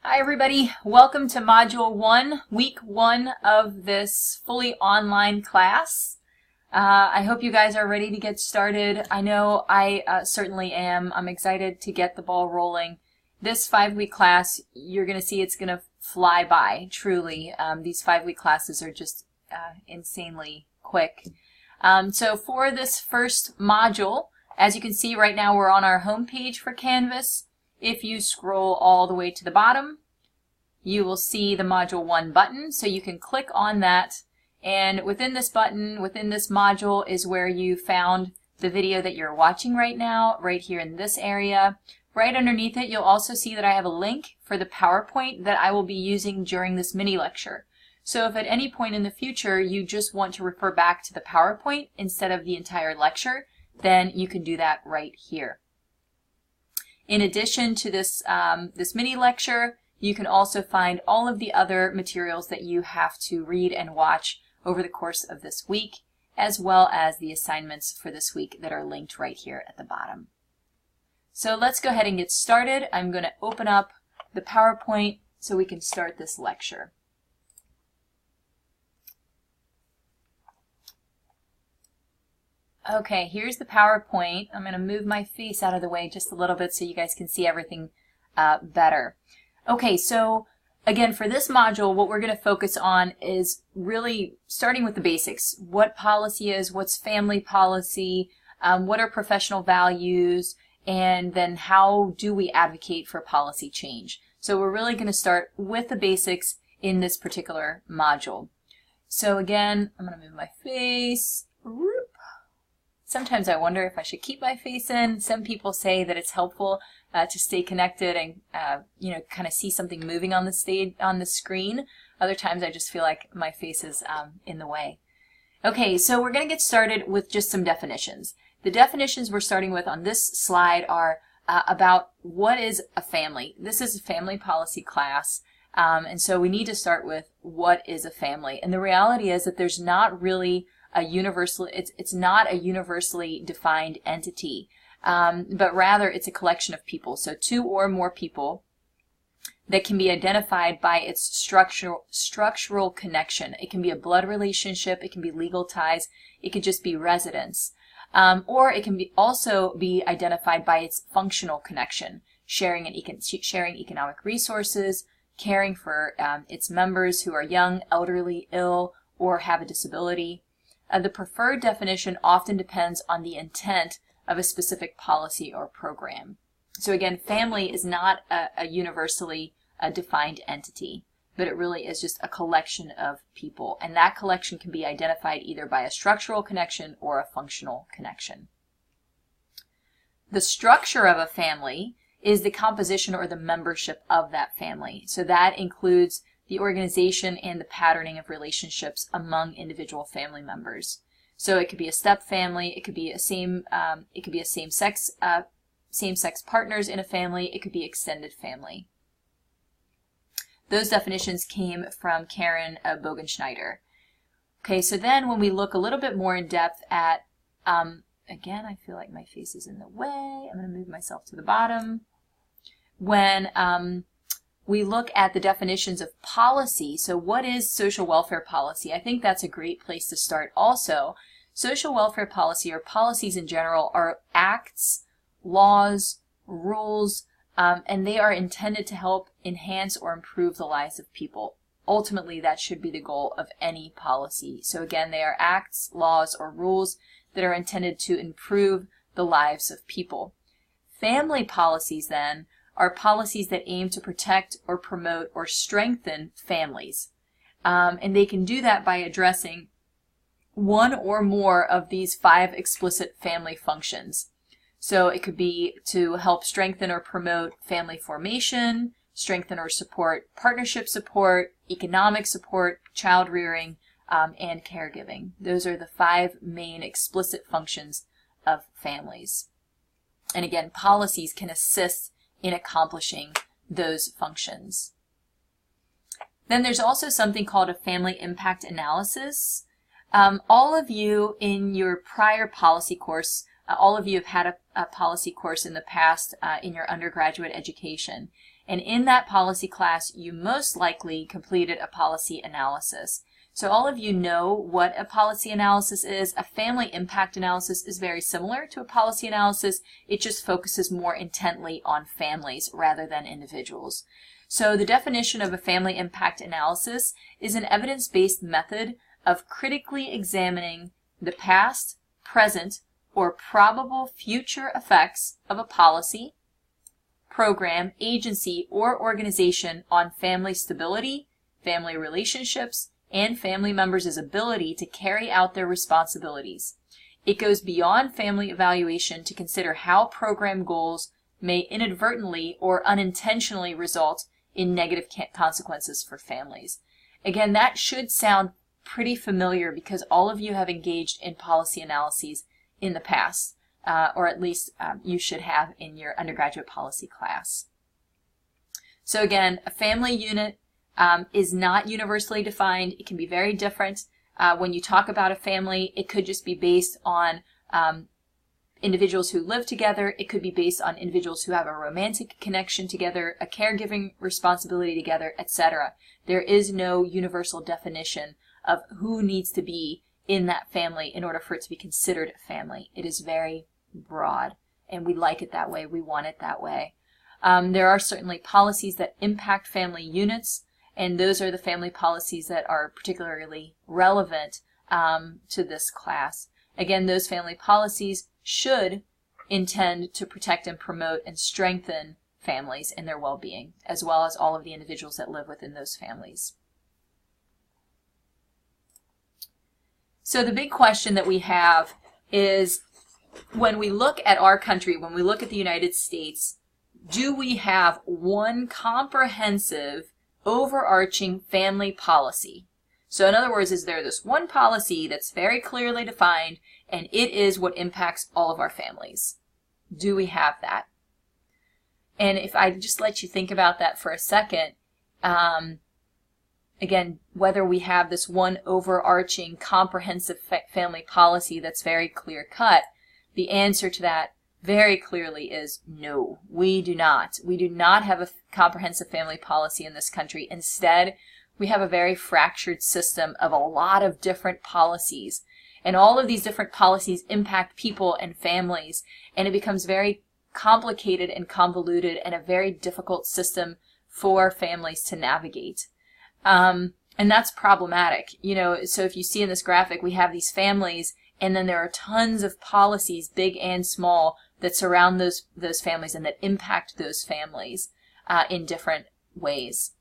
Hi everybody, welcome to Module 1, Week 1 of this fully online class. I hope you guys are ready to get started. I know I certainly am. I'm excited to get the ball rolling. This 5-week class, you're going to see it's going to fly by, truly. These 5-week classes are just insanely quick. So for this first module, as you can see right now we're on our home page for Canvas. If you scroll all the way to the bottom, you will see the Module 1 button, so you can click on that, and within this button, within this module, is where you found the video that you're watching right now, right here in this area. Right underneath it, you'll also see that I have a link for the PowerPoint that I will be using during this mini lecture. So if at any point in the future you just want to refer back to the PowerPoint instead of the entire lecture, then you can do that right here. In addition to this, this mini lecture, you can also find all of the other materials that you have to read and watch over the course of this week, as well as the assignments for this week that are linked right here at the bottom. So let's go ahead and get started. I'm going to open up the PowerPoint so we can start this lecture. Okay, here's the PowerPoint. I'm going to move my face out of the way just a little bit so you guys can see everything better. Okay, so again, for this module, what we're going to focus on is really starting with the basics. What policy is, what's family policy, what are professional values, and then how do we advocate for policy change. So we're really going to start with the basics in this particular module. So again, I'm going to move my face. Sometimes I wonder if I should keep my face in. Some people say that it's helpful to stay connected and kind of see something moving on the screen. Other times I just feel like my face is in the way. Okay, so we're going to get started with just some definitions. The definitions we're starting with on this slide are about what is a family. This is a family policy class, and so we need to start with what is a family. And the reality is that there's not really a universal, it's not a universally defined entity, but rather it's a collection of people. So two or more people that can be identified by its structural connection. It can be a blood relationship, it can be legal ties, it could just be residence. Or it can also be identified by its functional connection, sharing economic resources, caring for its members who are young, elderly, ill, or have a disability. The preferred definition often depends on the intent of a specific policy or program. So again, family is not a universally defined entity, but it really is just a collection of people, and that collection can be identified either by a structural connection or a functional connection. The structure of a family is the composition or the membership of that family. So that includes the organization and the patterning of relationships among individual family members. So it could be a step family, it could be a same-sex partners in a family, it could be extended family. Those definitions came from Karen Bogenschneider. Okay, so then when we look a little bit more in depth at, again, I feel like my face is in the way. I'm going to move myself to the bottom. When we look at the definitions of policy, so what is social welfare policy? I think that's a great place to start also. Social welfare policy, or policies in general, are acts, laws, rules, and they are intended to help enhance or improve the lives of people. Ultimately, that should be the goal of any policy. So again, they are acts, laws, or rules that are intended to improve the lives of people. Family policies, then, are policies that aim to protect or promote or strengthen families. And they can do that by addressing one or more of these 5 explicit family functions. So it could be to help strengthen or promote family formation, strengthen or support partnership support, economic support, child rearing, and caregiving. Those are the 5 main explicit functions of families. And again, policies can assist in accomplishing those functions. Then there's also something called a family impact analysis. All of you in your prior policy course, all of you have had a policy course in the past in your undergraduate education. And in that policy class, you most likely completed a policy analysis. So all of you know what a policy analysis is. A family impact analysis is very similar to a policy analysis. It just focuses more intently on families rather than individuals. So the definition of a family impact analysis is an evidence-based method of critically examining the past, present, or probable future effects of a policy, program, agency, or organization on family stability, family relationships, and family members' ability to carry out their responsibilities. It goes beyond family evaluation to consider how program goals may inadvertently or unintentionally result in negative consequences for families. Again, that should sound pretty familiar because all of you have engaged in policy analyses in the past, or at least you should have in your undergraduate policy class. So again, a family unit is not universally defined. It can be very different. When you talk about a family, it could just be based on individuals who live together. It could be based on individuals who have a romantic connection together, a caregiving responsibility together, etc. There is no universal definition of who needs to be in that family in order for it to be considered a family. It is very broad, and we like it that way. We want it that way. There are certainly policies that impact family units, and those are the family policies that are particularly relevant to this class. Again, those family policies should intend to protect and promote and strengthen families and their well-being, as well as all of the individuals that live within those families. So the big question that we have is, when we look at our country, when we look at the United States, do we have one comprehensive, overarching family policy? So in other words, is there this one policy that's very clearly defined and it is what impacts all of our families? Do we have that? And if I just let you think about that for a second, again, whether we have this one overarching comprehensive family policy that's very clear cut, the answer to that very clearly is no, we do not. We do not have a comprehensive family policy in this country. Instead, we have a very fractured system of a lot of different policies. And all of these different policies impact people and families, and it becomes very complicated and convoluted and a very difficult system for families to navigate. And that's problematic. You know, so if you see in this graphic, we have these families, and then there are tons of policies, big and small, that surround those families and that impact those families in different ways.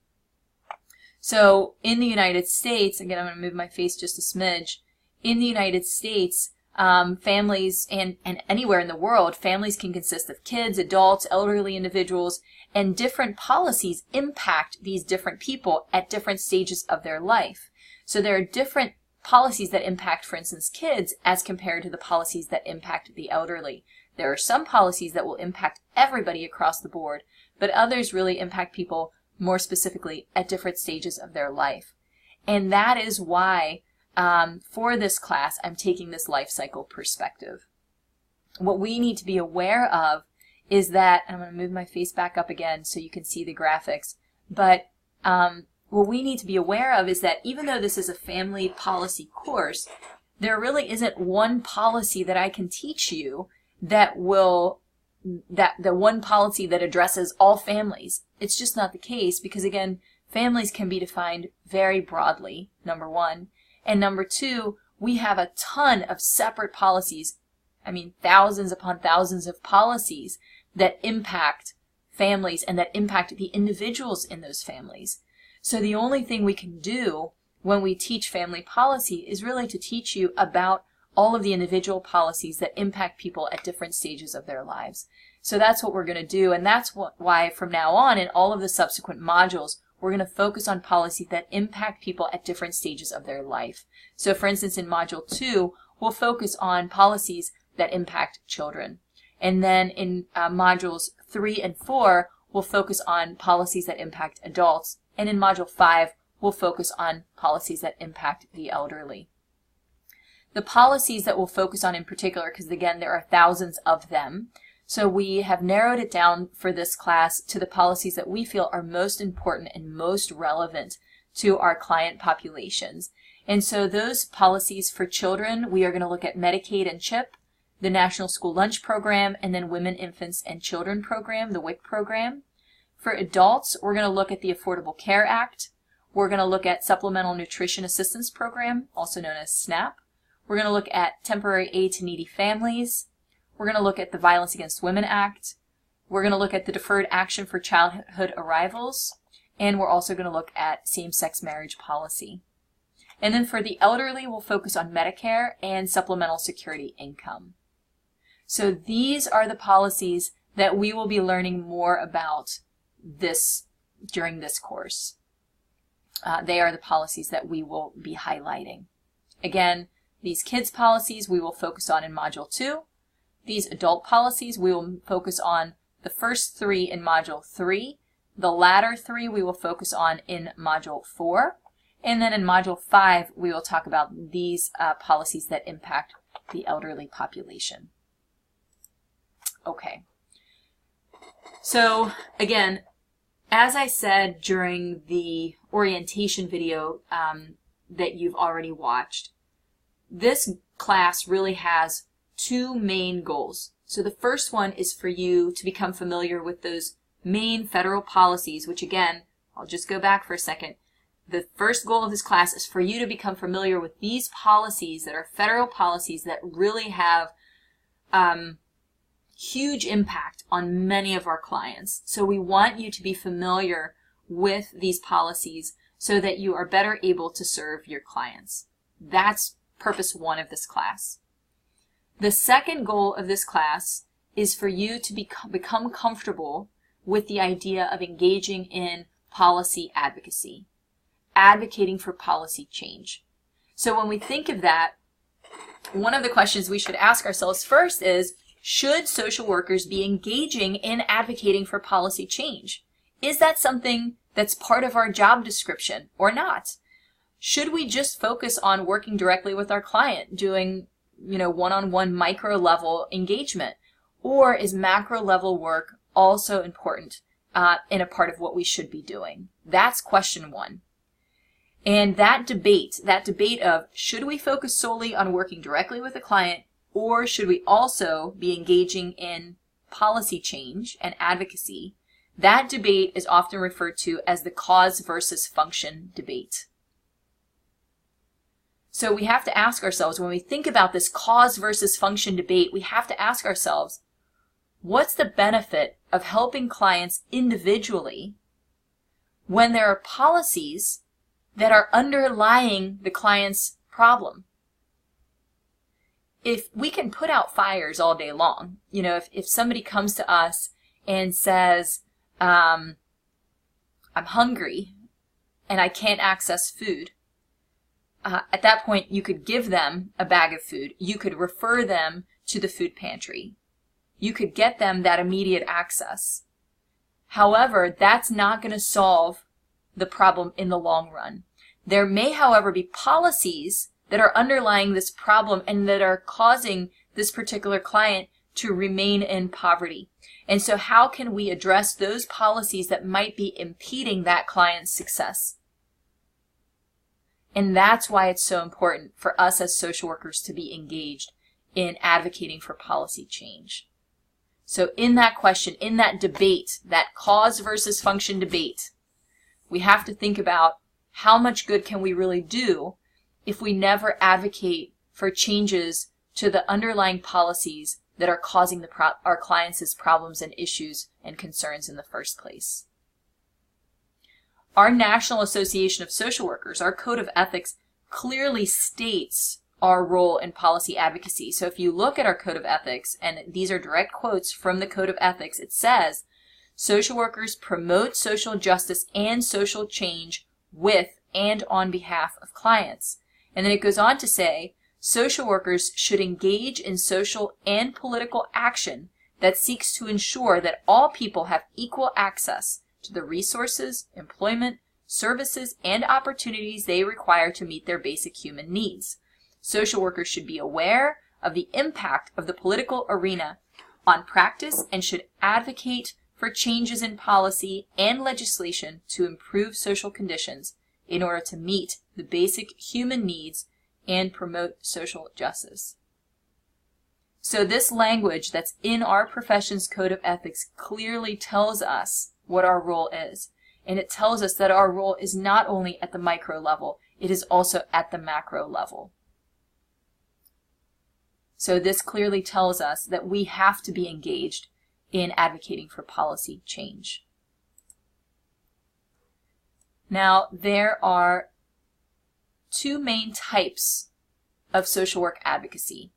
So in the United States, again, I'm going to move my face just a smidge. In the United States, families, and anywhere in the world, families can consist of kids, adults, elderly individuals, and different policies impact these different people at different stages of their life. So there are different policies that impact, for instance, kids as compared to the policies that impact the elderly. There are some policies that will impact everybody across the board, but others really impact people more specifically at different stages of their life. And that is why for this class, I'm taking this life cycle perspective. What we need to be aware of is that, and I'm going to move my face back up again so you can see the graphics, but what we need to be aware of is that even though this is a family policy course, there really isn't one policy that I can teach you that the one policy that addresses all families. It's just not the case because, again, families can be defined very broadly, number one. And number two, we have a ton of separate policies, I mean thousands upon thousands of policies that impact families and that impact the individuals in those families. So the only thing we can do when we teach family policy is really to teach you about all of the individual policies that impact people at different stages of their lives. So that's what we're going to do, and that's why from now on in all of the subsequent modules, we're going to focus on policies that impact people at different stages of their life. So for instance, in Module 2, we'll focus on policies that impact children. And then in Modules 3 and 4, we'll focus on policies that impact adults. And in Module 5, we'll focus on policies that impact the elderly. The policies that we'll focus on in particular, because again, there are thousands of them. So we have narrowed it down for this class to the policies that we feel are most important and most relevant to our client populations. And so those policies for children, we are going to look at Medicaid and CHIP, the National School Lunch Program, and then Women, Infants, and Children Program, the WIC program. For adults, we're going to look at the Affordable Care Act. We're going to look at Supplemental Nutrition Assistance Program, also known as SNAP. We're going to look at Temporary Aid to Needy Families. We're going to look at the Violence Against Women Act. We're going to look at the Deferred Action for Childhood Arrivals. And we're also going to look at same-sex marriage policy. And then for the elderly, we'll focus on Medicare and Supplemental Security Income. So these are the policies that we will be learning more about during this course. They are the policies that we will be highlighting. Again, these kids policies we will focus on in Module 2. These adult policies we will focus on the first 3 in Module 3. The latter 3 we will focus on in Module 4. And then in Module 5 we will talk about these policies that impact the elderly population. Okay. So again, as I said during the orientation video that you've already watched, this class really has 2 main goals. So the first one is for you to become familiar with those main federal policies, which again, I'll just go back for a second. The first goal of this class is for you to become familiar with these policies that are federal policies that really have huge impact on many of our clients. So we want you to be familiar with these policies so that you are better able to serve your clients. That's purpose 1 of this class. The second goal of this class is for you to become comfortable with the idea of engaging in policy advocacy, advocating for policy change. So when we think of that, one of the questions we should ask ourselves first is, should social workers be engaging in advocating for policy change? Is that something that's part of our job description or not? Should we just focus on working directly with our client, doing, one-on-one micro level engagement? Or is macro level work also important and a part of what we should be doing? That's question 1. And that debate of should we focus solely on working directly with the client, or should we also be engaging in policy change and advocacy, that debate is often referred to as the cause versus function debate. So we have to ask ourselves, when we think about this cause versus function debate, we have to ask ourselves, what's the benefit of helping clients individually when there are policies that are underlying the client's problem? If we can put out fires all day long, if somebody comes to us and says, I'm hungry and I can't access food, at that point you could give them a bag of food. You could refer them to the food pantry. You could get them that immediate access. However, that's not going to solve the problem in the long run. There may, however, be policies that are underlying this problem and that are causing this particular client to remain in poverty. And so how can we address those policies that might be impeding that client's success? And that's why it's so important for us as social workers to be engaged in advocating for policy change. So in that question, in that debate, that cause versus function debate, we have to think about how much good can we really do if we never advocate for changes to the underlying policies that are causing our clients' problems and issues and concerns in the first place. Our National Association of Social Workers, our Code of Ethics, clearly states our role in policy advocacy. So if you look at our Code of Ethics, and these are direct quotes from the Code of Ethics, it says, social workers promote social justice and social change with and on behalf of clients. And then it goes on to say, social workers should engage in social and political action that seeks to ensure that all people have equal access to the resources, employment, services, and opportunities they require to meet their basic human needs. Social workers should be aware of the impact of the political arena on practice and should advocate for changes in policy and legislation to improve social conditions in order to meet the basic human needs and promote social justice. So this language that's in our profession's code of ethics clearly tells us what our role is. And it tells us that our role is not only at the micro level, it is also at the macro level. So this clearly tells us that we have to be engaged in advocating for policy change. Now, there are two main types of social work advocacy.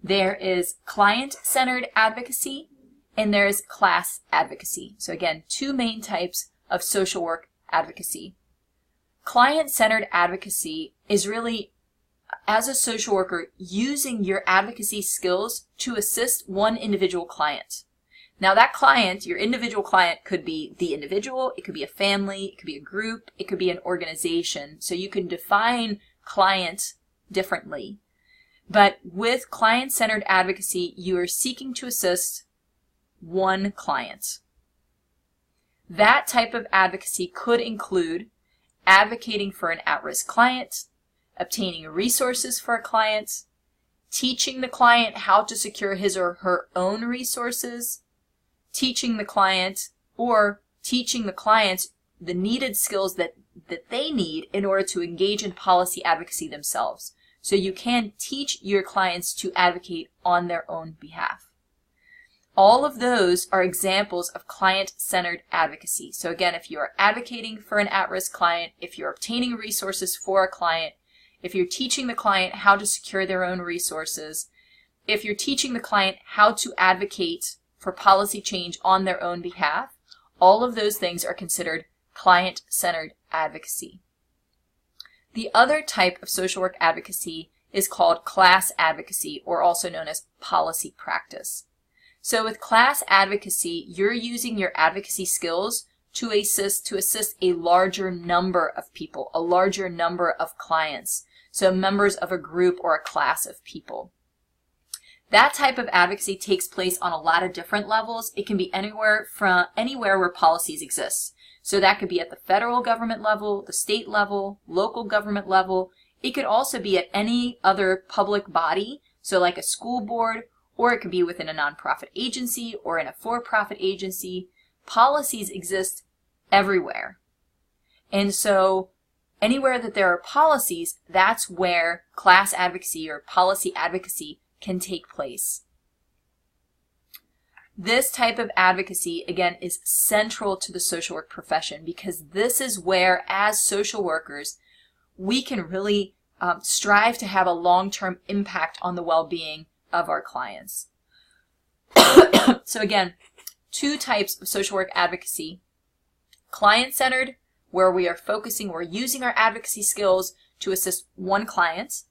There is client-centered advocacy and there is class advocacy. So again, two main types of social work advocacy. Client-centered advocacy is really, as a social worker, using your advocacy skills to assist one individual client. Now that client, your individual client, could be the individual, it could be a family, it could be a group, it could be an organization. So you can define client differently. But with client-centered advocacy, you are seeking to assist one client. That type of advocacy could include advocating for an at-risk client, obtaining resources for a client, teaching the client how to secure his or her own resources, teaching the client or teaching the clients the needed skills that they need in order to engage in policy advocacy themselves. So you can teach your clients to advocate on their own behalf. All of those are examples of client-centered advocacy. So again, if you are advocating for an at-risk client, if you're obtaining resources for a client, if you're teaching the client how to secure their own resources, if you're teaching the client how to advocate for policy change on their own behalf, all of those things are considered client-centered advocacy. The other type of social work advocacy is called class advocacy, or also known as policy practice. So with class advocacy, you're using your advocacy skills to assist a larger number of people, a larger number of clients, so members of a group or a class of people. That type of advocacy takes place on a lot of different levels. It can be anywhere where policies exist. So that could be at the federal government level, the state level, local government level. It could also be at any other public body, so like a school board, or it could be within a nonprofit agency or in a for-profit agency. Policies exist everywhere. And so anywhere that there are policies, that's where class advocacy or policy advocacy can take place. This type of advocacy, again, is central to the social work profession because this is where, as social workers, we can really strive to have a long-term impact on the well-being of our clients. So again, two types of social work advocacy. Client-centered, where we are focusing or using our advocacy skills to assist one client,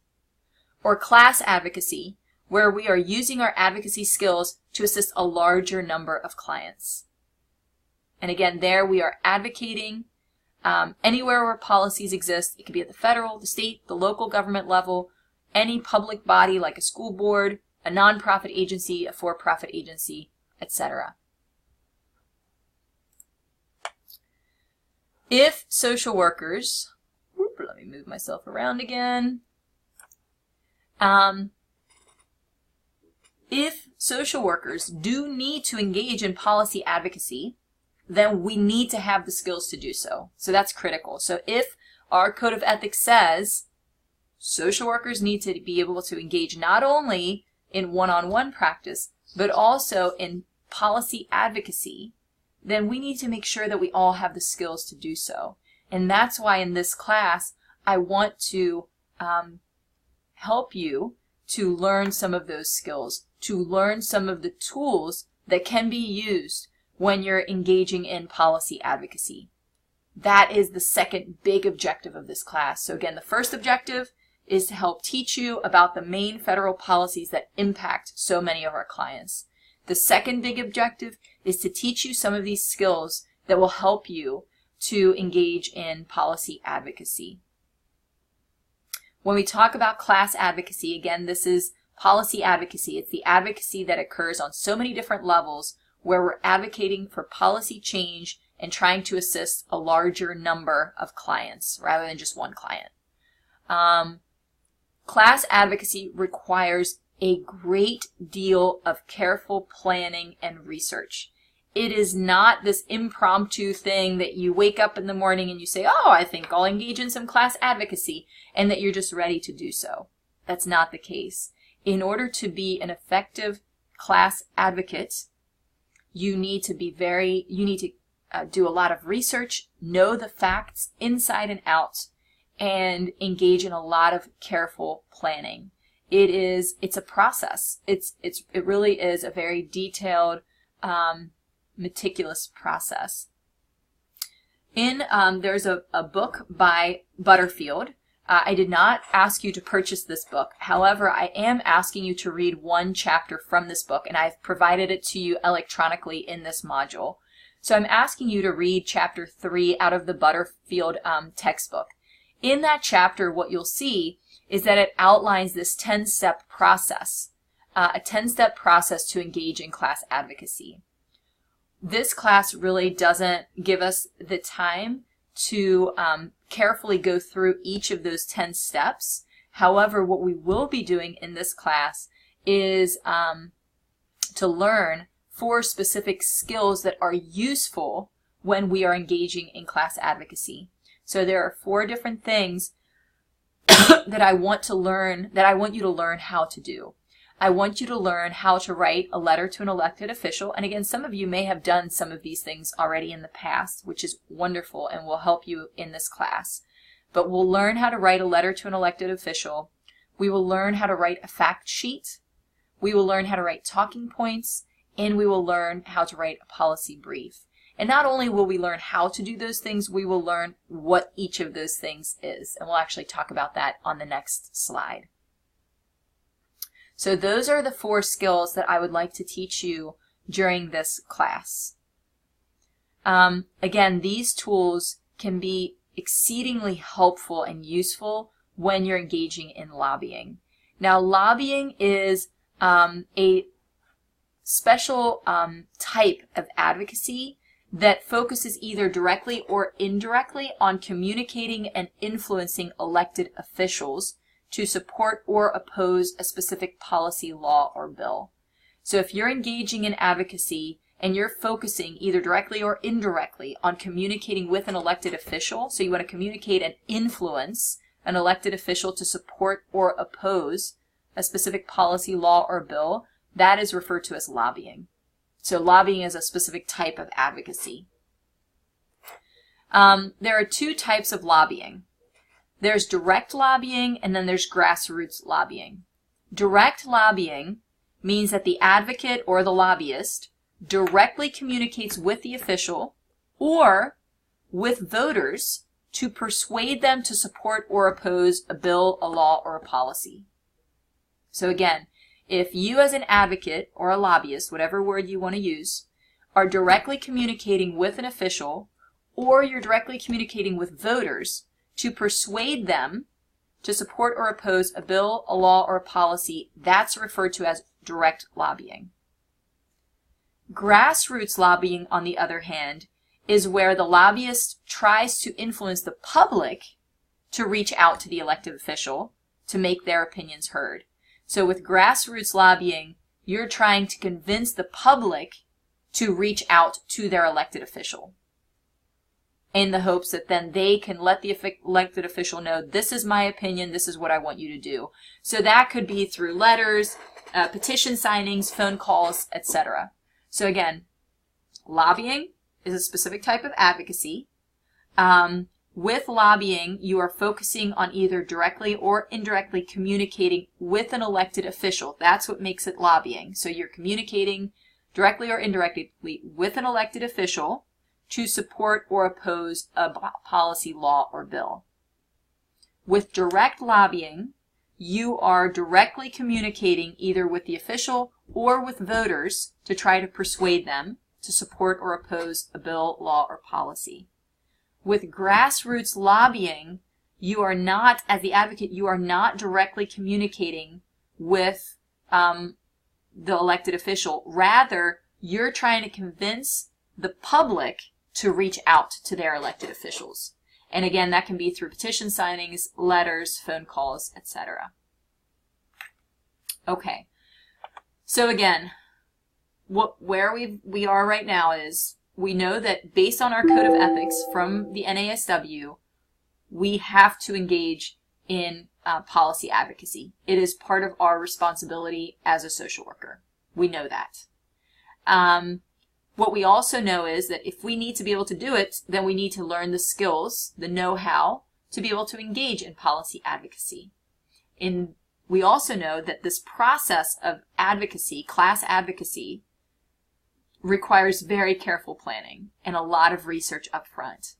or class advocacy, where we are using our advocacy skills to assist a larger number of clients. And again, there we are advocating anywhere where policies exist. It could be at the federal, the state, the local government level, any public body like a school board, a nonprofit agency, a for-profit agency, etc. If social workers, let me move myself around again. If social workers do need to engage in policy advocacy, then we need to have the skills to do so. So that's critical. So if our code of ethics says social workers need to be able to engage not only in one-on-one practice, but also in policy advocacy, then we need to make sure that we all have the skills to do so. And that's why in this class, I want to help you to learn some of those skills, to learn some of the tools that can be used when you're engaging in policy advocacy. That is the second big objective of this class. So again, the first objective is to help teach you about the main federal policies that impact so many of our clients. The second big objective is to teach you some of these skills that will help you to engage in policy advocacy. When we talk about class advocacy, again, this is policy advocacy. It's the advocacy that occurs on so many different levels where we're advocating for policy change and trying to assist a larger number of clients rather than just one client. Class advocacy requires a great deal of careful planning and research. It is not this impromptu thing that you wake up in the morning and you say, oh, I think I'll engage in some class advocacy, and that you're just ready to do so. That's not the case. In order to be an effective class advocate, you need to do a lot of research, know the facts inside and out, and engage in a lot of careful planning. It's a process. It really is a very detailed, meticulous process. There's a book by Butterfield. I did not ask you to purchase this book. However, I am asking you to read one chapter from this book, and I've provided it to you electronically in this module. So I'm asking you to read chapter 3 out of the Butterfield textbook. In that chapter, what you'll see is that it outlines this 10-step process, a 10-step process to engage in class advocacy. This class really doesn't give us the time to carefully go through each of those 10 steps. However, what we will be doing in this class is to learn 4 specific skills that are useful when we are engaging in class advocacy. So there are 4 different things that I want you to learn how to do. I want you to learn how to write a letter to an elected official. And again, some of you may have done some of these things already in the past, which is wonderful and will help you in this class. But we'll learn how to write a letter to an elected official. We will learn how to write a fact sheet. We will learn how to write talking points, and we will learn how to write a policy brief. And not only will we learn how to do those things, we will learn what each of those things is. And we'll actually talk about that on the next slide. So those are the 4 skills that I would like to teach you during this class. Again, these tools can be exceedingly helpful and useful when you're engaging in lobbying. Now, lobbying is a special type of advocacy that focuses either directly or indirectly on communicating and influencing elected officials to support or oppose a specific policy, law, or bill. So if you're engaging in advocacy and you're focusing either directly or indirectly on communicating with an elected official, so you want to communicate and influence an elected official to support or oppose a specific policy, law, or bill, that is referred to as lobbying. So lobbying is a specific type of advocacy. There are 2 types of lobbying. There's direct lobbying, and then there's grassroots lobbying. Direct lobbying means that the advocate or the lobbyist directly communicates with the official or with voters to persuade them to support or oppose a bill, a law, or a policy. So again, if you as an advocate or a lobbyist, whatever word you want to use, are directly communicating with an official, or you're directly communicating with voters to persuade them to support or oppose a bill, a law, or a policy, that's referred to as direct lobbying. Grassroots lobbying, on the other hand, is where the lobbyist tries to influence the public to reach out to the elected official to make their opinions heard. So with grassroots lobbying, you're trying to convince the public to reach out to their elected official in the hopes that then they can let the elected official know, this is my opinion, this is what I want you to do. So that could be through letters, petition signings, phone calls, etc. So again, lobbying is a specific type of advocacy. With lobbying, you are focusing on either directly or indirectly communicating with an elected official. That's what makes it lobbying. So you're communicating directly or indirectly with an elected official to support or oppose a policy, law, or bill. With direct lobbying, you are directly communicating either with the official or with voters to try to persuade them to support or oppose a bill, law, or policy. With grassroots lobbying, you are not, as the advocate, you are not directly communicating with the elected official. Rather, you're trying to convince the public to reach out to their elected officials. And again, that can be through petition signings, letters, phone calls, etc. Okay. So again, where we are right now is we know that based on our code of ethics from the NASW, we have to engage in policy advocacy. It is part of our responsibility as a social worker. We know that. What we also know is that if we need to be able to do it, then we need to learn the skills, the know-how, to be able to engage in policy advocacy. We also know that this process of advocacy, class advocacy, requires very careful planning and a lot of research up front.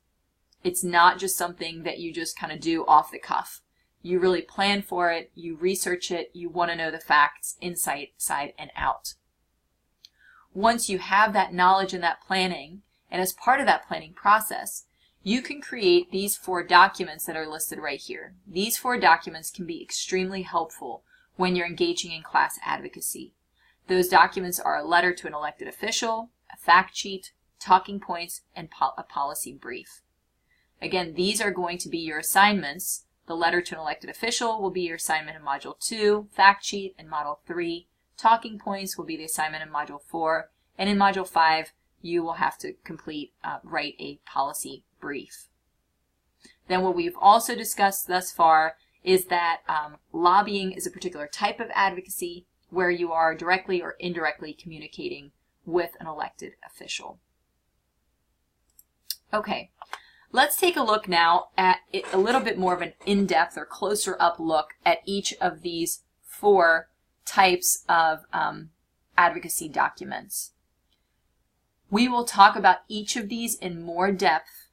It's not just something that you just kind of do off the cuff. You really plan for it, you research it, you want to know the facts inside and out. Once you have that knowledge and that planning, and as part of that planning process, you can create these 4 documents that are listed right here. These 4 documents can be extremely helpful when you're engaging in class advocacy. Those documents are a letter to an elected official, a fact sheet, talking points, and a policy brief. Again, these are going to be your assignments. The letter to an elected official will be your assignment in Module 2, fact sheet in Module 3, talking points will be the assignment in Module 4, and in Module 5, you will have to write a policy brief. Then what we've also discussed thus far is that lobbying is a particular type of advocacy where you are directly or indirectly communicating with an elected official. Okay, let's take a look now at a little bit more of an in-depth or closer up look at each of these 4 types of advocacy documents. We will talk about each of these in more depth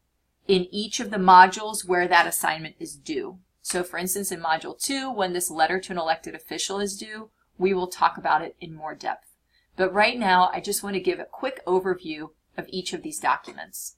in each of the modules where that assignment is due. So for instance, in Module 2, when this letter to an elected official is due, we will talk about it in more depth. But right now, I just want to give a quick overview of each of these documents.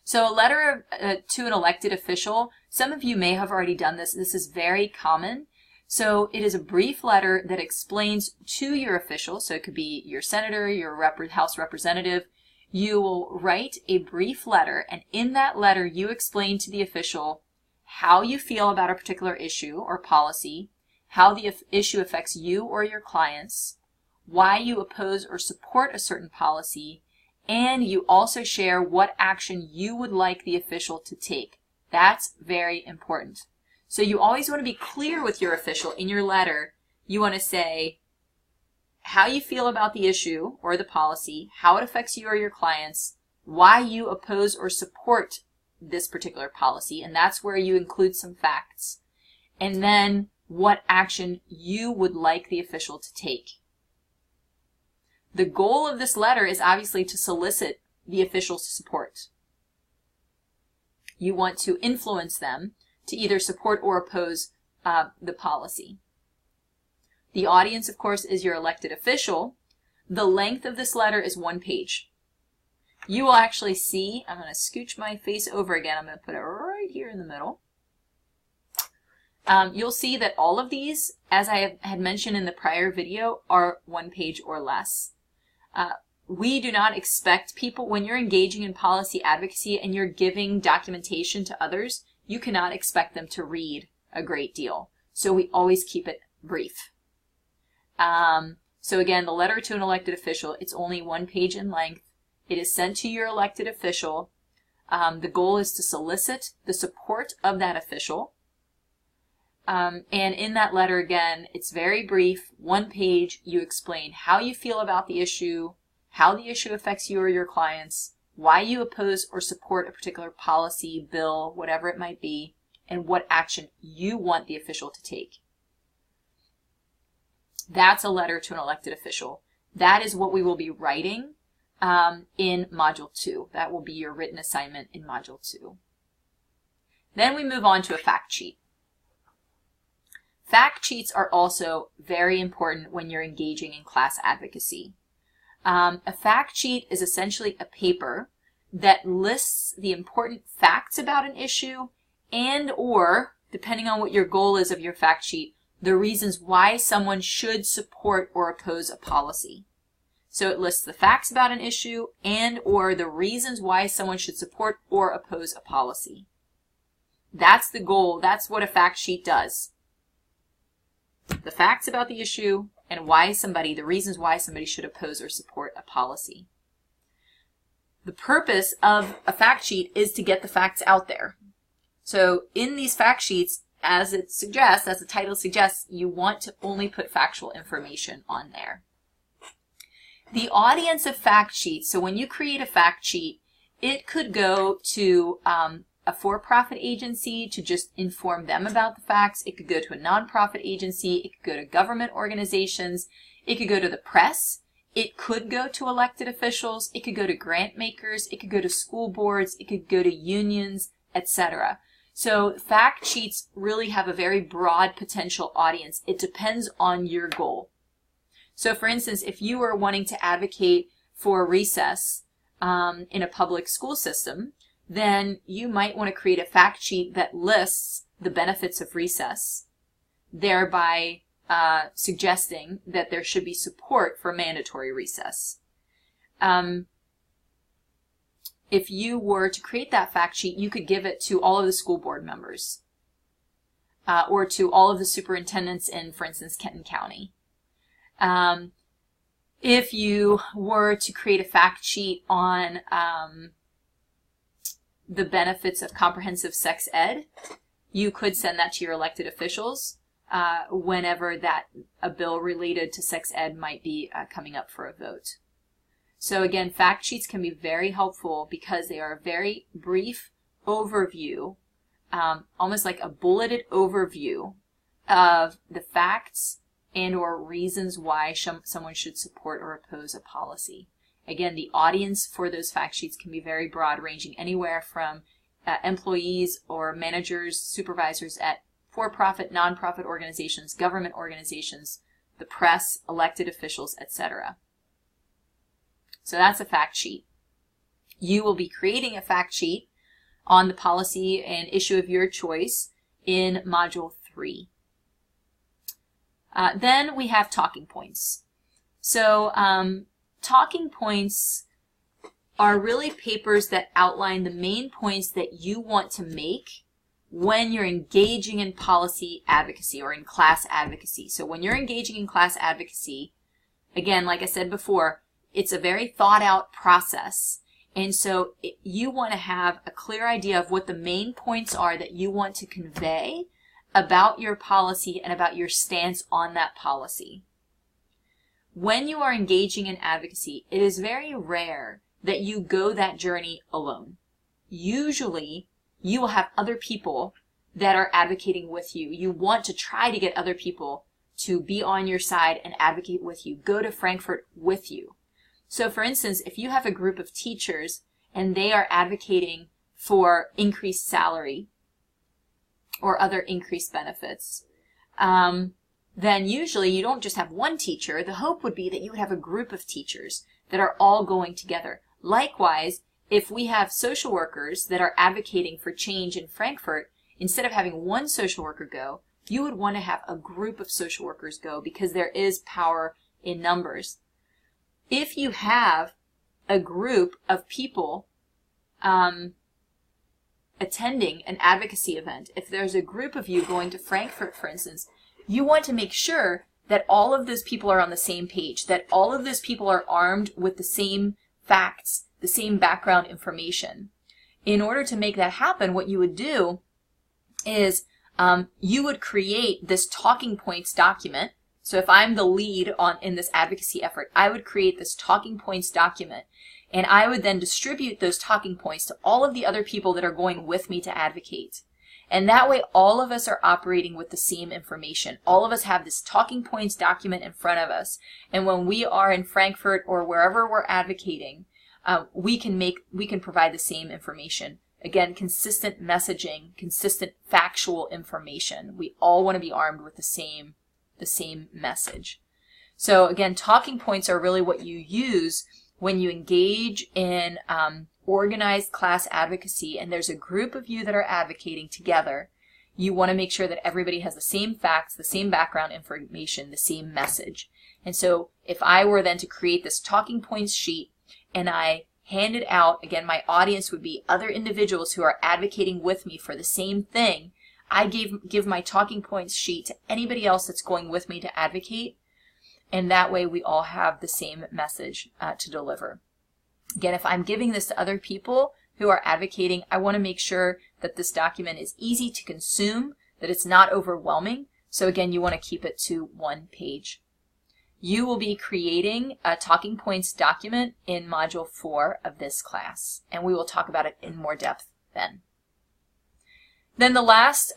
So a letter to an elected official, some of you may have already done this. This is very common. So it is a brief letter that explains to your official, so it could be your senator, your House representative. You will write a brief letter, and in that letter you explain to the official how you feel about a particular issue or policy, how the issue affects you or your clients, why you oppose or support a certain policy, and you also share what action you would like the official to take. That's very important. So you always want to be clear with your official in your letter. You want to say how you feel about the issue or the policy, how it affects you or your clients, why you oppose or support this particular policy, and that's where you include some facts, and then what action you would like the official to take. The goal of this letter is obviously to solicit the official's support. You want to influence them to either support or oppose the policy. The audience, of course, is your elected official. The length of this letter is 1 page. You will actually see, I'm going to scooch my face over again, I'm going to put it right here in the middle. You'll see that all of these, as I had mentioned in the prior video, are 1 page or less. We do not expect people, when you're engaging in policy advocacy and you're giving documentation to others, you cannot expect them to read a great deal. So we always keep it brief. So again, the letter to an elected official, it's only 1 page in length. It is sent to your elected official. The goal is to solicit the support of that official. And in that letter, again, it's very brief, 1 page. You explain how you feel about the issue, how the issue affects you or your clients, why you oppose or support a particular policy, bill, whatever it might be, and what action you want the official to take. That's a letter to an elected official. That is what we will be writing in Module 2. That will be your written assignment in Module 2. Then we move on to a fact sheet. Fact sheets are also very important when you're engaging in class advocacy. A fact sheet is essentially a paper that lists the important facts about an issue and or, depending on what your goal is of your fact sheet, the reasons why someone should support or oppose a policy. So it lists the facts about an issue and or the reasons why someone should support or oppose a policy. That's the goal. That's what a fact sheet does. The facts about the issue and the reasons why somebody should oppose or support a policy. The purpose of a fact sheet is to get the facts out there. So in these fact sheets, as it suggests, as the title suggests, you want to only put factual information on there. The audience of fact sheets, so when you create a fact sheet, it could go to a for-profit agency to just inform them about the facts. It could go to a nonprofit agency. It could go to government organizations. It could go to the press. It could go to elected officials. It could go to grant makers. It could go to school boards. It could go to unions, etc. So fact sheets really have a very broad potential audience. It depends on your goal. So for instance, if you are wanting to advocate for recess in a public school system, then you might want to create a fact sheet that lists the benefits of recess, thereby suggesting that there should be support for mandatory recess. If you were to create that fact sheet, you could give it to all of the school board members or to all of the superintendents in, for instance, Kenton County. If you were to create a fact sheet on the benefits of comprehensive sex ed, you could send that to your elected officials whenever a bill related to sex ed might be coming up for a vote. So again, fact sheets can be very helpful because they are a very brief overview, almost like a bulleted overview of the facts and or reasons why someone should support or oppose a policy. Again, the audience for those fact sheets can be very broad, ranging anywhere from employees or managers, supervisors at for-profit, non-profit organizations, government organizations, the press, elected officials, etc. So that's a fact sheet. You will be creating a fact sheet on the policy and issue of your choice in Module 3. Then we have talking points. So talking points are really papers that outline the main points that you want to make when you're engaging in policy advocacy or in class advocacy. So when you're engaging in class advocacy, again, like I said before, it's a very thought out process. And so you want to have a clear idea of what the main points are that you want to convey about your policy and about your stance on that policy. When you are engaging in advocacy, it is very rare that you go that journey alone. Usually, you will have other people that are advocating with you. You want to try to get other people to be on your side and advocate with you, go to Frankfurt with you. So for instance, if you have a group of teachers and they are advocating for increased salary or other increased benefits, then usually you don't just have one teacher. The hope would be that you would have a group of teachers that are all going together. Likewise, if we have social workers that are advocating for change in Frankfurt, instead of having one social worker go, you would want to have a group of social workers go because there is power in numbers. If you have a group of people attending an advocacy event, if there's a group of you going to Frankfurt, for instance, you want to make sure that all of those people are on the same page, that all of those people are armed with the same facts, the same background information. In order to make that happen, what you would do is you would create this talking points document. So if I'm the lead in this advocacy effort, I would create this talking points document, and I would then distribute those talking points to all of the other people that are going with me to advocate. And that way, all of us are operating with the same information. All of us have this talking points document in front of us. And when we are in Frankfurt or wherever we're advocating, we can provide the same information. Again, consistent messaging, consistent factual information. We all want to be armed with the same message. So again, talking points are really what you use when you engage in organized class advocacy and there's a group of you that are advocating together. you want to make sure that everybody has the same facts, the same background information, the same message. And so if I were then to create this talking points sheet and I hand it out, again, my audience would be other individuals who are advocating with me for the same thing. I give my talking points sheet to anybody else that's going with me to advocate, and that way we all have the same message to deliver. Again, if I'm giving this to other people who are advocating, I want to make sure that this document is easy to consume, that it's not overwhelming. So again, you want to keep it to 1 page. You will be creating a talking points document in Module 4 of this class, and we will talk about it in more depth then. Then the last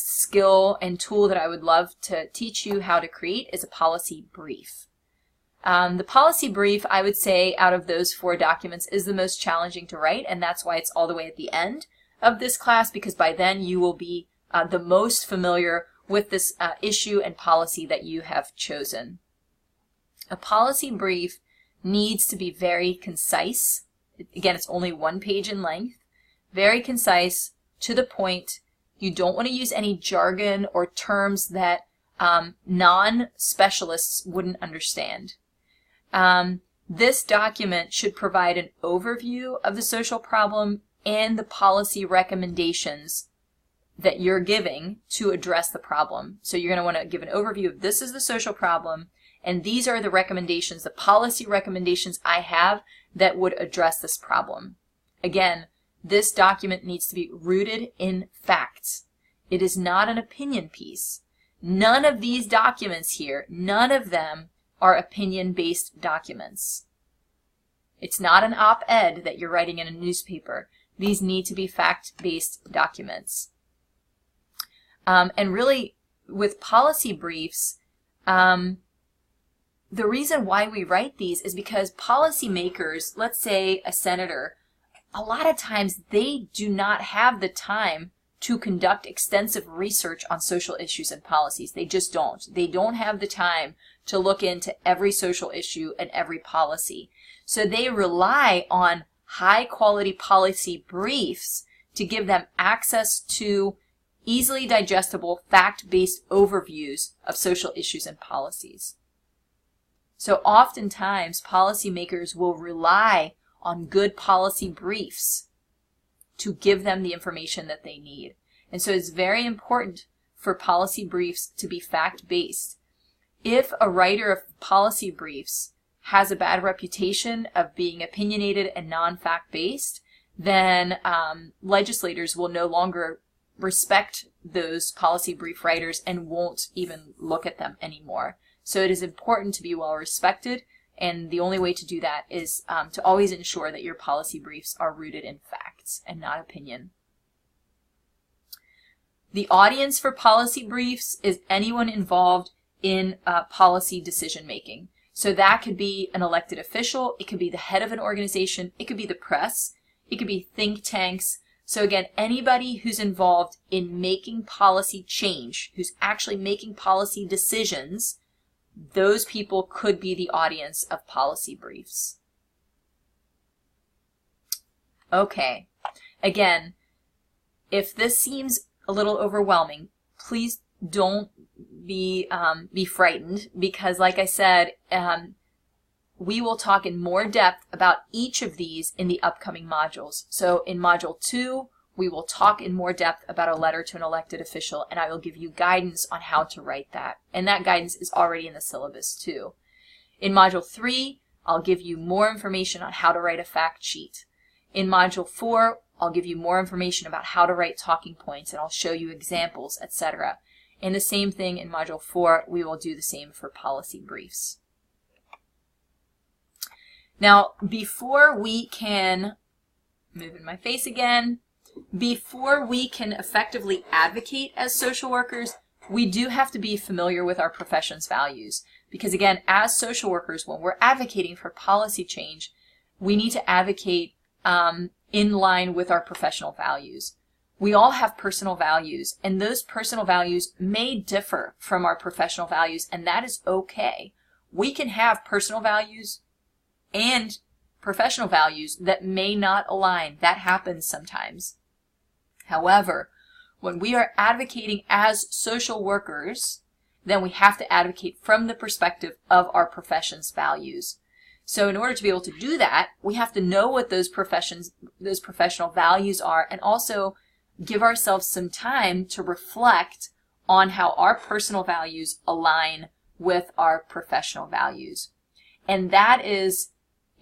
skill and tool that I would love to teach you how to create is a policy brief. The policy brief, I would say, out of those 4 documents is the most challenging to write, and that's why it's all the way at the end of this class, because by then you will be the most familiar with this issue and policy that you have chosen. A policy brief needs to be very concise. Again, it's only 1 page in length. Very concise, to the point. You don't want to use any jargon or terms that non-specialists wouldn't understand. This document should provide an overview of the social problem and the policy recommendations that you're giving to address the problem. So you're going to want to give an overview of this is the social problem, and these are the recommendations, the policy recommendations I have that would address this problem. Again, this document needs to be rooted in facts. It is not an opinion piece. None of these documents here, none of them are opinion-based documents. It's not an op-ed that you're writing in a newspaper. These need to be fact-based documents. And really, with policy briefs, the reason why we write these is because policymakers, let's say a senator, a lot of times they do not have the time to conduct extensive research on social issues and policies. They just don't. They don't have the time to look into every social issue and every policy. So they rely on high-quality policy briefs to give them access to easily digestible, fact-based overviews of social issues and policies. So oftentimes, policymakers will rely on good policy briefs to give them the information that they need. And so it's very important for policy briefs to be fact-based. If a writer of policy briefs has a bad reputation of being opinionated and non-fact-based, then legislators will no longer respect those policy brief writers and won't even look at them anymore. So it is important to be well respected, and the only way to do that is to always ensure that your policy briefs are rooted in facts and not opinion. The audience for policy briefs is anyone involved in policy decision making. So that could be an elected official, it could be the head of an organization, it could be the press, it could be think tanks. So again, anybody who's involved in making policy change, who's actually making policy decisions, those people could be the audience of policy briefs. Okay, again, if this seems a little overwhelming, please don't be frightened, because like I said, we will talk in more depth about each of these in the upcoming modules. So in Module 2, we will talk in more depth about a letter to an elected official, and I will give you guidance on how to write that. And that guidance is already in the syllabus too. In Module 3, I'll give you more information on how to write a fact sheet. In Module 4, I'll give you more information about how to write talking points, and I'll show you examples, etc. And the same thing in Module 4, we will do the same for policy briefs. Now, before we can, moving my face again, before we can effectively advocate as social workers, we do have to be familiar with our profession's values. Because again, as social workers, when we're advocating for policy change, we need to advocate in line with our professional values. We all have personal values, and those personal values may differ from our professional values, and that is okay. We can have personal values and professional values that may not align. That happens sometimes. However, when we are advocating as social workers, then we have to advocate from the perspective of our profession's values. So in order to be able to do that, we have to know what those professional values are, and also give ourselves some time to reflect on how our personal values align with our professional values. And that is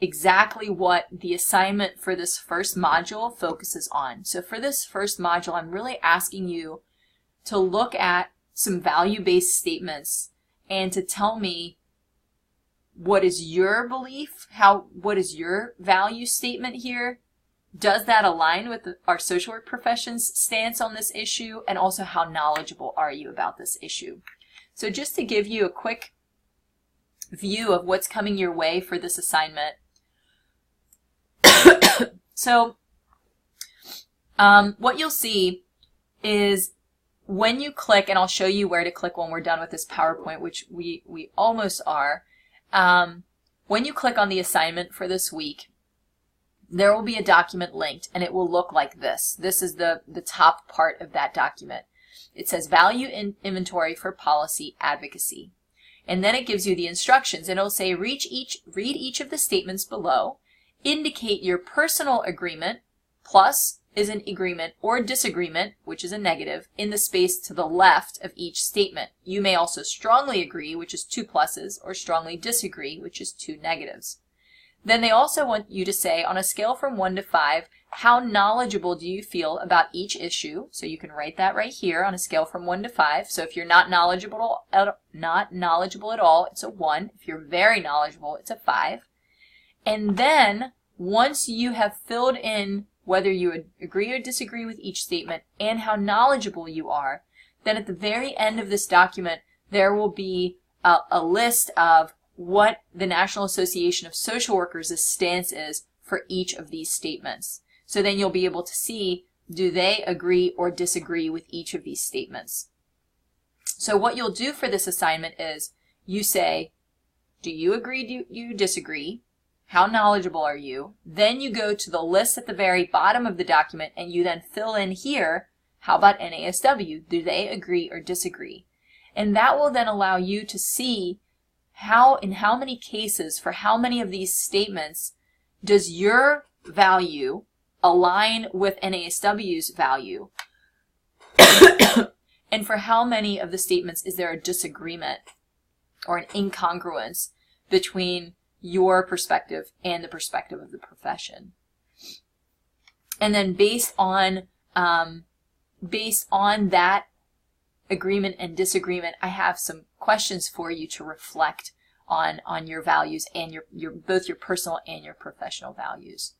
exactly what the assignment for this first module focuses on. So for this first module, I'm really asking you to look at some value-based statements and to tell me what is your belief, what is your value statement here? Does that align with our social work profession's stance on this issue? And also, how knowledgeable are you about this issue? So just to give you a quick view of what's coming your way for this assignment. So what you'll see is when you click, and I'll show you where to click when we're done with this PowerPoint, which we almost are. When you click on the assignment for this week, there will be a document linked, and it will look like this. This is the top part of that document. It says Value Inventory for Policy Advocacy. And then it gives you the instructions, and it'll say read each of the statements below, indicate your personal agreement, plus is an agreement, or disagreement, which is a negative, in the space to the left of each statement. You may also strongly agree, which is 2 pluses, or strongly disagree, which is 2 negatives. Then they also want you to say, on a scale from 1 to 5, how knowledgeable do you feel about each issue? So you can write that right here on a scale from 1 to 5. So if you're not knowledgeable at all, it's a 1. If you're very knowledgeable, it's a 5. And then once you have filled in whether you agree or disagree with each statement and how knowledgeable you are, then at the very end of this document, there will be a list of what the National Association of Social Workers' stance is for each of these statements. So then you'll be able to see, do they agree or disagree with each of these statements? So what you'll do for this assignment is you say, do you agree, do you disagree? How knowledgeable are you? Then you go to the list at the very bottom of the document and you then fill in here, how about NASW? Do they agree or disagree? And that will then allow you to see in how many cases, for how many of these statements, does your value align with NASW's value? And for how many of the statements is there a disagreement or an incongruence between your perspective and the perspective of the profession? And then based on that agreement and disagreement, I have some questions for you to reflect on your values and both your personal and your professional values.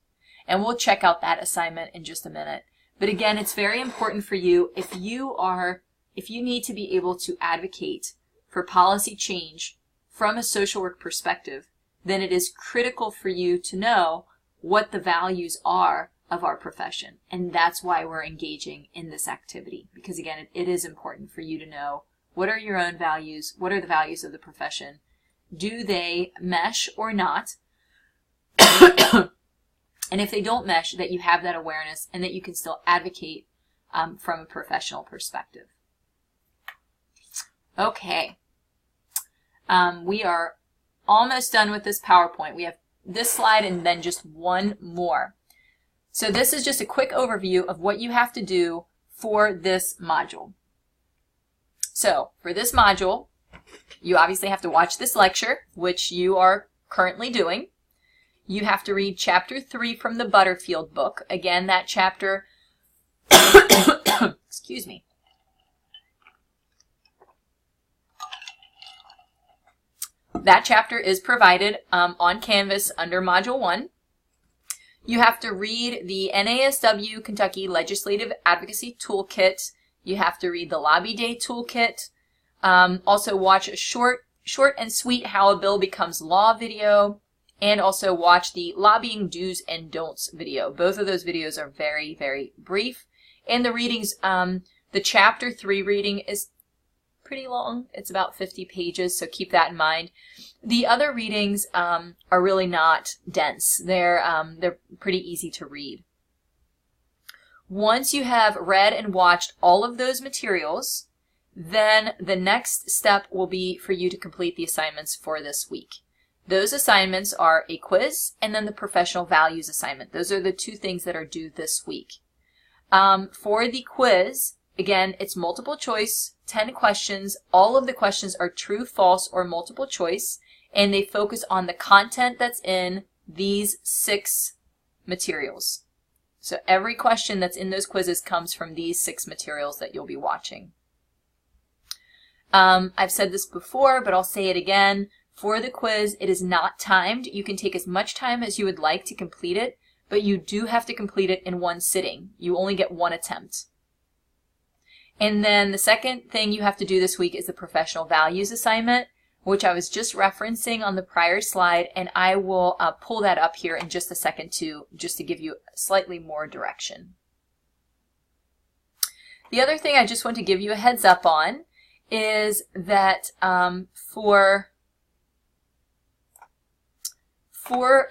And we'll check out that assignment in just a minute. But again, it's very important for you, if you need to be able to advocate for policy change from a social work perspective, then it is critical for you to know what the values are of our profession. And that's why we're engaging in this activity. Because again, it is important for you to know, what are your own values? What are the values of the profession? Do they mesh or not? And if they don't mesh, that you have that awareness and that you can still advocate from a professional perspective. Okay. We are almost done with this PowerPoint. We have this slide and then just one more. So this is just a quick overview of what you have to do for this module. So for this module, you obviously have to watch this lecture, which you are currently doing. You have to read Chapter 3 from the Butterfield book. Again, that chapter, excuse me. That chapter is provided on Canvas under Module 1. You have to read the NASW Kentucky Legislative Advocacy Toolkit. You have to read the Lobby Day Toolkit. Also watch a short and sweet How a Bill Becomes Law video. And also watch the Lobbying Do's and Don'ts video. Both of those videos are very, very brief. And the readings, the Chapter 3 reading is pretty long. It's about 50 pages, so keep that in mind. The other readings are really not dense. They're pretty easy to read. Once you have read and watched all of those materials, then the next step will be for you to complete the assignments for this week. Those assignments are a quiz and then the professional values assignment. Those are the two things that are due this week. For the quiz, again, it's multiple choice, 10 questions. All of the questions are true, false, or multiple choice, and they focus on the content that's in these 6 materials. So every question that's in those quizzes comes from these 6 materials that you'll be watching. I've said this before, but I'll say it again. For the quiz, it is not timed. You can take as much time as you would like to complete it, but you do have to complete it in one sitting. You only get one attempt. And then the second thing you have to do this week is the professional values assignment, which I was just referencing on the prior slide, and I will pull that up here in just a second too, just to give you slightly more direction. The other thing I just want to give you a heads up on is that in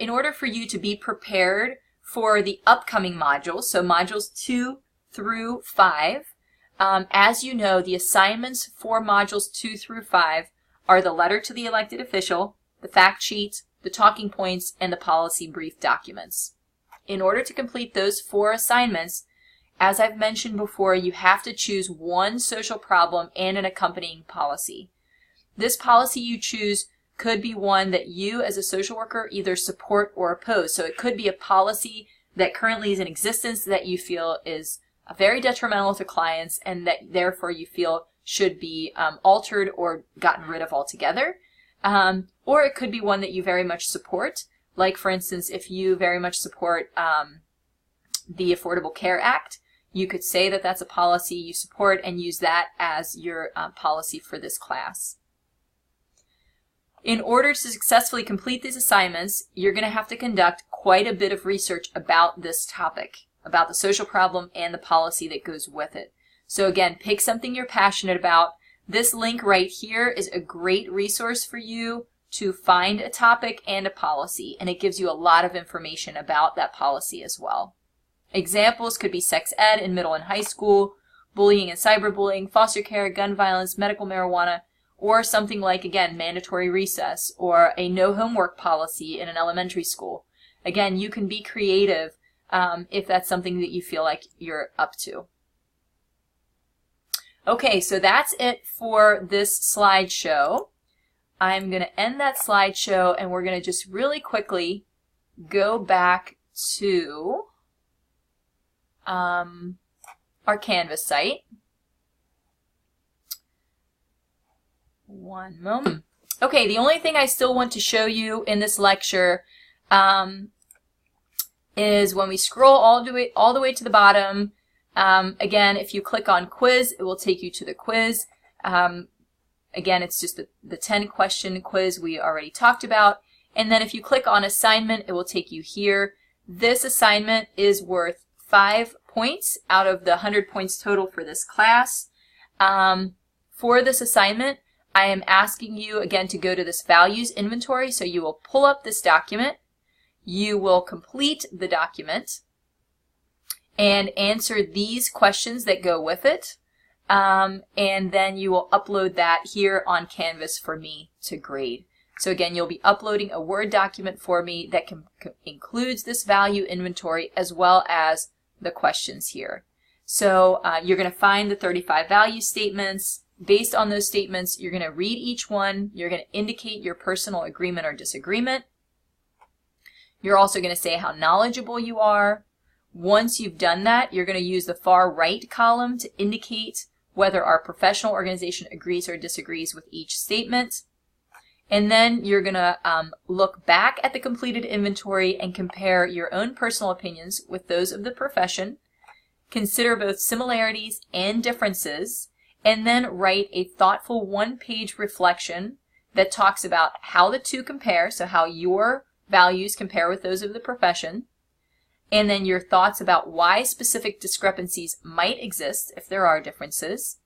order for you to be prepared for the upcoming modules, so modules 2 through 5, as you know, the assignments for modules 2 through 5 are the letter to the elected official, the fact sheet, the talking points, and the policy brief documents. In order to complete those 4 assignments, as I've mentioned before, you have to choose one social problem and an accompanying policy. This policy you choose could be one that you as a social worker either support or oppose. So it could be a policy that currently is in existence that you feel is very detrimental to clients and that therefore you feel should be altered or gotten rid of altogether. Or it could be one that you very much support. Like, for instance, if you very much support the Affordable Care Act, you could say that that's a policy you support and use that as your policy for this class. In order to successfully complete these assignments, you're going to have to conduct quite a bit of research about this topic, about the social problem and the policy that goes with it. So again, pick something you're passionate about. This link right here is a great resource for you to find a topic and a policy, and it gives you a lot of information about that policy as well. Examples could be sex ed in middle and high school, bullying and cyberbullying, foster care, gun violence, medical marijuana, or something like, again, mandatory recess or a no homework policy in an elementary school. Again, you can be creative if that's something that you feel like you're up to. Okay, so that's it for this slideshow. I'm going to end that slideshow and we're going to just really quickly go back to our Canvas site. One moment. Okay, the only thing I still want to show you in this lecture is when we scroll all the way to the bottom. Again, if you click on quiz, it will take you to the quiz. Again, it's just the 10-question quiz we already talked about. And then if you click on assignment, it will take you here. This assignment is worth 5 points out of the 100 points total for this class. For this assignment, I am asking you again to go to this values inventory. So you will pull up this document. You will complete the document and answer these questions that go with it. And then you will upload that here on Canvas for me to grade. So again, you'll be uploading a Word document for me that includes this value inventory as well as the questions here. So you're going to find the 35 value statements. Based on those statements, you're going to read each one. You're going to indicate your personal agreement or disagreement. You're also going to say how knowledgeable you are. Once you've done that, you're going to use the far right column to indicate whether our professional organization agrees or disagrees with each statement. And then you're going to look back at the completed inventory and compare your own personal opinions with those of the profession. Consider both similarities and differences, and then write a thoughtful one-page reflection that talks about how the two compare, so how your values compare with those of the profession, and then your thoughts about why specific discrepancies might exist if there are differences,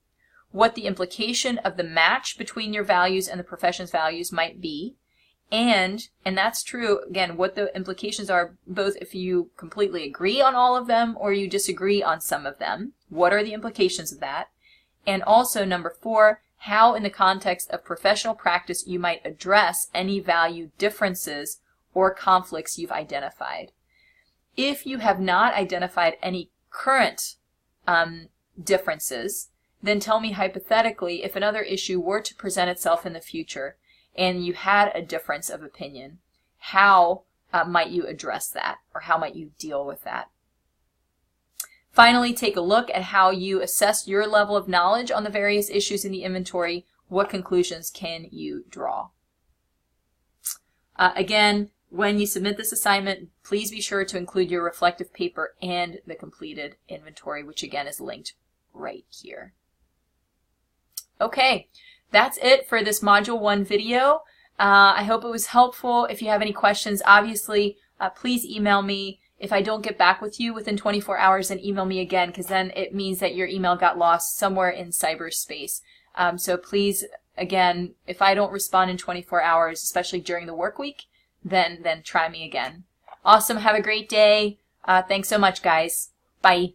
what the implication of the match between your values and the profession's values might be, And that's true, again, what the implications are, both if you completely agree on all of them or you disagree on some of them. What are the implications of that? And also, number 4, how in the context of professional practice you might address any value differences or conflicts you've identified. If you have not identified any current differences, then tell me hypothetically if another issue were to present itself in the future and you had a difference of opinion, how might you address that, or how might you deal with that? Finally, take a look at how you assess your level of knowledge on the various issues in the inventory. What conclusions can you draw? Again, when you submit this assignment, please be sure to include your reflective paper and the completed inventory, which again is linked right here. Okay, that's it for this Module 1 video. I hope it was helpful. If you have any questions, obviously, please email me. If I don't get back with you within 24 hours, then email me again, because then it means that your email got lost somewhere in cyberspace. So please, again, if I don't respond in 24 hours, especially during the work week, then try me again. Awesome. Have a great day. Thanks so much, guys. Bye.